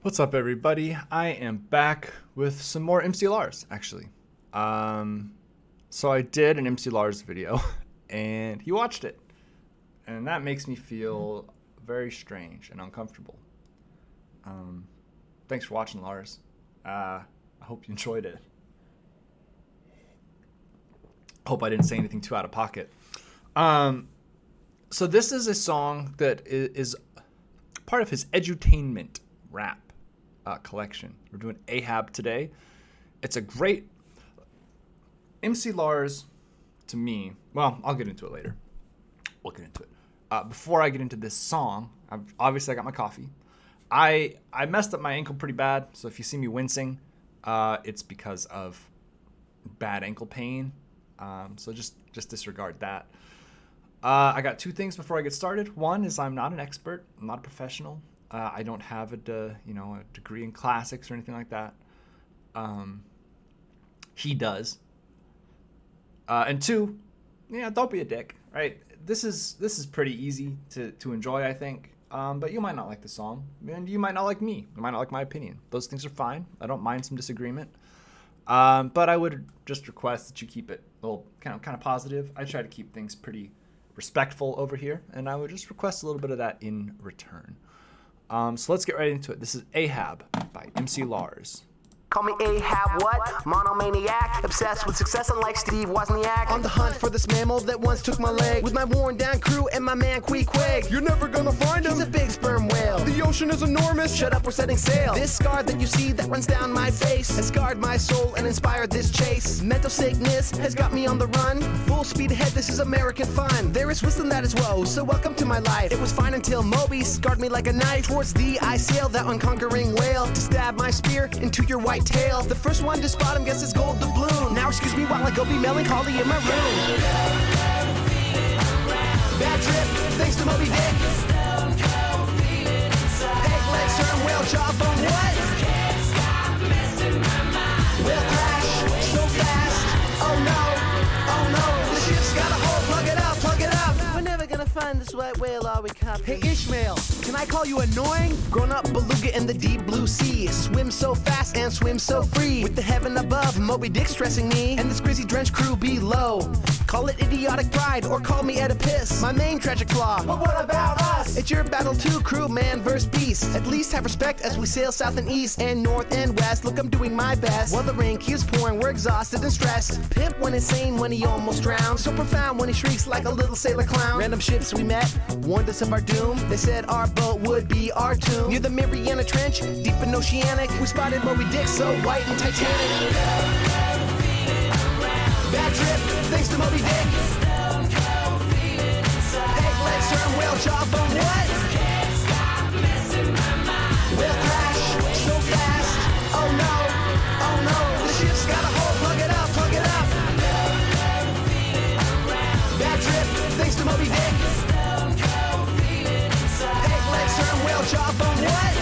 What's up, everybody? I am back with some more MC Lars, actually. So I did an MC Lars video, and he watched it. And that makes me feel very strange and uncomfortable. Thanks for watching, Lars. I hope you enjoyed it. Hope I didn't say anything too out of pocket. So this is a song that is part of his edutainment rap collection. We're doing AHAB today. It's a great MC Lars to me. Well, I'll get into it later. We'll get into it. Before I get into this song, obviously I got my coffee. I messed up my ankle pretty bad, so if you see me wincing, it's because of bad ankle pain. So just disregard that. I got two things before I get started. One is I'm not an expert. I'm not a professional. I don't have a degree in classics or anything like that. He does. And two, don't be a dick, right? This is pretty easy to enjoy, I think. But you might not like the song, and you might not like me. You might not like my opinion. Those things are fine. I don't mind some disagreement. But I would just request that you keep it a little kind of positive. I try to keep things pretty respectful over here, and I would just request a little bit of that in return. So let's get right into it. This is AHAB by MC Lars. Call me AHAB, what? Monomaniac, obsessed with success unlike Steve Wozniak. On the hunt for this mammal that once took my leg, with my worn down crew and my man Queequeg. You're never gonna find him. He's a big sperm whale. The ocean is enormous. Shut up, we're setting sail. This scar that you see that runs down my face has scarred my soul and inspired this chase. Mental sickness has got me on the run. Full speed ahead, this is American fun. There is wisdom that is woe, so welcome to my life. It was fine until Moby scarred me like a knife. Towards thee I sail, that unconquering whale, to stab my spear into your white tail. The first one to spot him gets his gold doubloon. Now excuse me while I go be melancholy in my room. Bad trip, thanks to Moby Dick. Peg legs turn whale jawbone, what? Whale crash, so fast. Oh no, the ship's got a hole, plug it up. We're never gonna find this white whale, are we, Captain? Hey Ishmael, can I call you annoying? Grown up beluga in the deep blue sea. Swim so fast and swim so free. With the heaven above, Moby Dick stressing me, and this grizzly drenched crew below. Call it idiotic pride or call me Oedipus, my main tragic flaw. But what about us? It's your battle too, crew, man versus beast. At least have respect as we sail south and east and north and west. Look, I'm doing my best. While the rain keeps pouring, we're exhausted and stressed. Pimp when insane when he almost drowned. So profound when he shrieks like a little sailor clown. Random ships we met warned us of our doom. They said our boat would be our tomb. Near the Mariana Trench, deep in Oceanic, we spotted Moby Dick so white and Titanic. Bad trip, thanks to Moby Dick. Peg legs turn whale jawbone, what? Whale crash, so fast. Oh no, the ship's got a hole, plug it up. Bad trip, thanks to Moby Dick. Peg legs turn whale jawbone, what?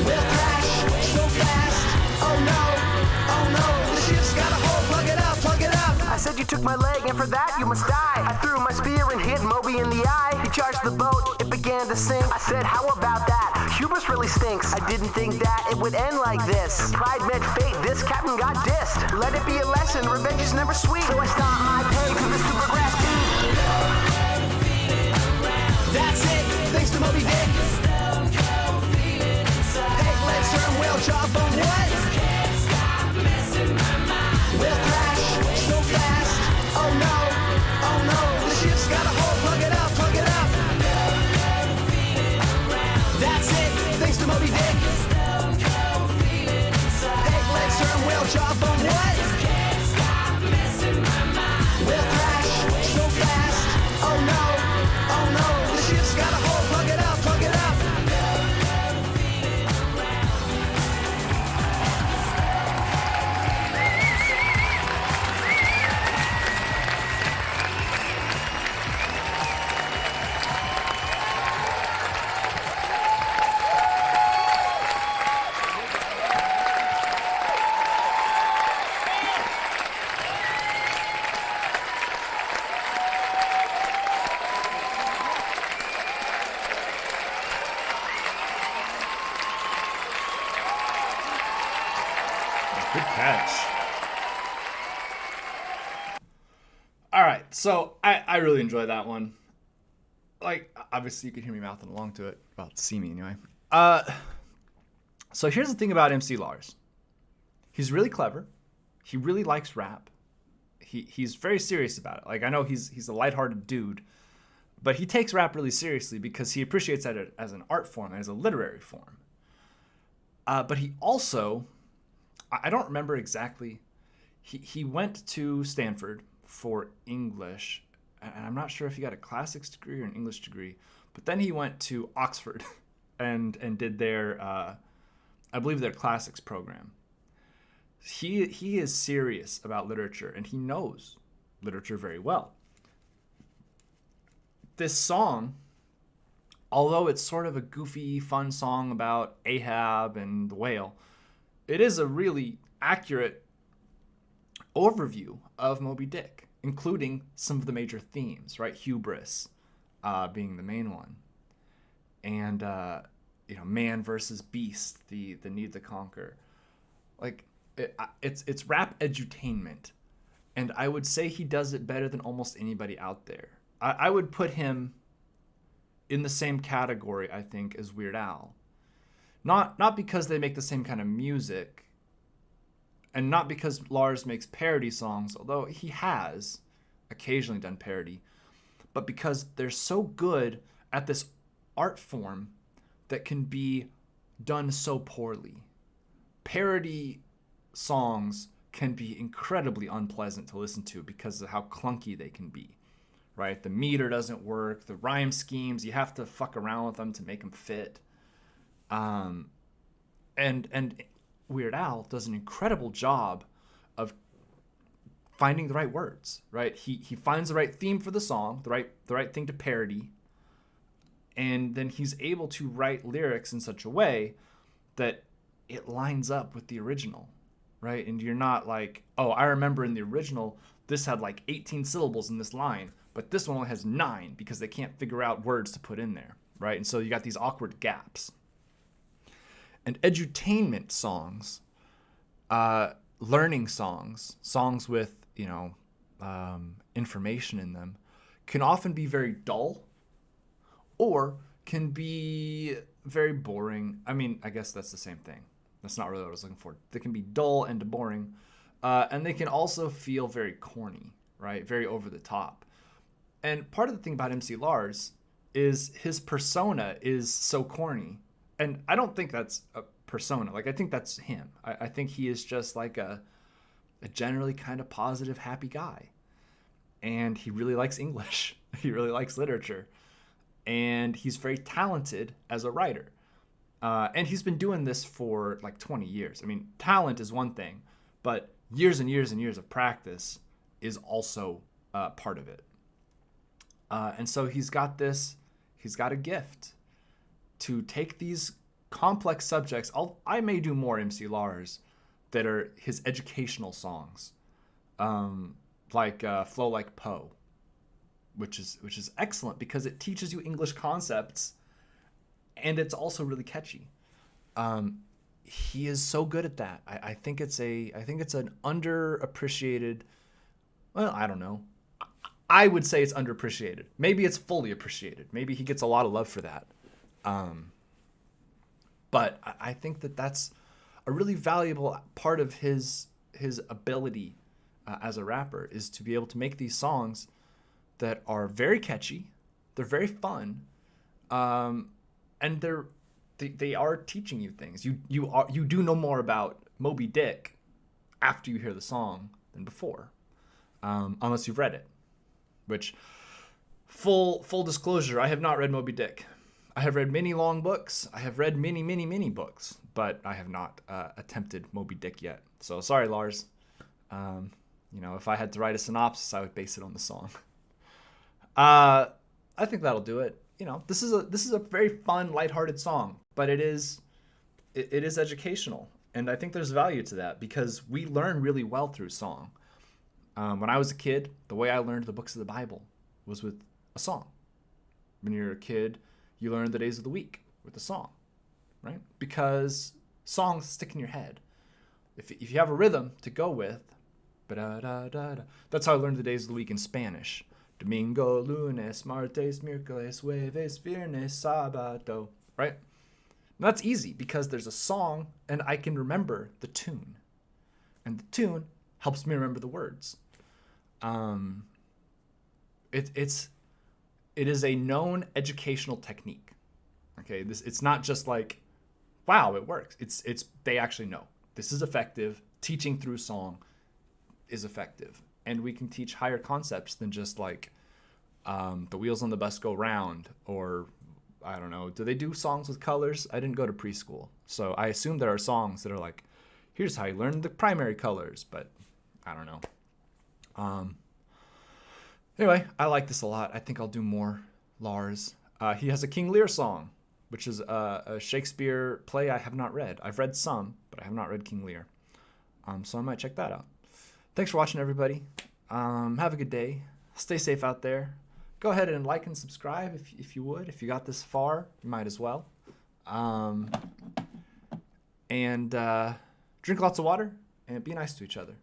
Whale crash, so fast. Oh no, the ship's got a hole, plug it up. I said you took my leg and for that you must die. I threw my spear and hit Moby in the eye. He charged the boat, it began to sink. I said, how about that? Hubris really stinks. I didn't think that it would end like this. Pride met fate, this captain got dissed. Let it be a lesson, revenge is never sweet. So I stomped my peg to the super grass teeth. That's it, thanks to Moby Dick. Peg legs turn whale jawbone, what? Whale crash, so fast. Oh no, the ship's got a hole, plug it up. That's it, thanks to Moby Dick. Peg legs turn whale jawbone, what? Whale crash, so fast. Oh no, the ship's got a hole, plug it up. Good catch. All right, so I really enjoy that one. Like, obviously you can hear me mouthing along to it. Well, see me anyway. So here's the thing about MC Lars. He's really clever. He really likes rap. He's very serious about it. Like, I know he's a lighthearted dude, but he takes rap really seriously because he appreciates that as an art form, as a literary form. But he also, I don't remember exactly, he went to Stanford for English, and I'm not sure if he got a classics degree or an English degree, but then he went to Oxford and did their, I believe their classics program. He is serious about literature, and he knows literature very well. This song, although it's sort of a goofy, fun song about Ahab and the whale, it is a really accurate overview of Moby Dick, including some of the major themes, right? Hubris being the main one. And, man versus beast, the need to conquer. Like, it's rap edutainment. And I would say he does it better than almost anybody out there. I would put him in the same category, I think, as Weird Al. Not because they make the same kind of music, and not because Lars makes parody songs, although he has occasionally done parody, but because they're so good at this art form that can be done so poorly. Parody songs can be incredibly unpleasant to listen to because of how clunky they can be, right? The meter doesn't work, the rhyme schemes, you have to fuck around with them to make them fit. And Weird Al does an incredible job of finding the right words, right? He finds the right theme for the song, the right thing to parody, and then he's able to write lyrics in such a way that it lines up with the original, right? And you're not like, oh, I remember in the original this had like 18 syllables in this line, but this one only has 9 because they can't figure out words to put in there, right? And so you got these awkward gaps. And edutainment songs, learning songs, songs with, information in them, can often be very dull or can be very boring. I mean, I guess that's the same thing. That's not really what I was looking for. They can be dull and boring, and they can also feel very corny, right? Very over the top. And part of the thing about MC Lars is his persona is so corny. And I don't think that's a persona. Like, I think that's him. I think he is just like a generally kind of positive, happy guy. And he really likes English. He really likes literature. And he's very talented as a writer. And he's been doing this for like 20 years. I mean, talent is one thing, but years and years and years of practice is also part of it. And so he's got a gift to take these complex subjects. I may do more MC Lars that are his educational songs, like Flow Like Poe, which is excellent because it teaches you English concepts, and it's also really catchy. He is so good at that. I think it's an underappreciated. Well, I don't know. I would say it's underappreciated. Maybe it's fully appreciated. Maybe he gets a lot of love for that. But I think that's a really valuable part of his ability as a rapper, is to be able to make these songs that are very catchy, they're very fun, and they are teaching you things. You do know more about Moby Dick after you hear the song than before, unless you've read it. Which, full disclosure, I have not read Moby Dick. I have read many long books. I have read many books, but I have not attempted Moby Dick yet. So sorry, Lars. If I had to write a synopsis, I would base it on the song. I think that'll do it. This is a very fun, lighthearted song, but it is educational, and I think there's value to that because we learn really well through song. When I was a kid, the way I learned the books of the Bible was with a song. When you're a kid, you learn the days of the week with a song, right? Because songs stick in your head. If you have a rhythm to go with, ba-da-da-da-da. That's how I learned the days of the week in Spanish. Domingo, lunes, martes, miércoles, jueves, viernes, sábado. Right? And that's easy because there's a song and I can remember the tune. And the tune helps me remember the words. It is a known educational technique. Okay, it's not just like, wow, it works. It's they actually know this is effective. Teaching through song is effective, and we can teach higher concepts than just like the wheels on the bus go round, or I don't know. Do they do songs with colors? I didn't go to preschool, so I assume there are songs that are like, here's how you learn the primary colors, but I don't know. Anyway, I like this a lot. I think I'll do more Lars. He has a King Lear song, which is a Shakespeare play I have not read. I've read some, but I have not read King Lear. So I might check that out. Thanks for watching, everybody. Have a good day. Stay safe out there. Go ahead and like and subscribe if you would. If you got this far, you might as well. And drink lots of water and be nice to each other.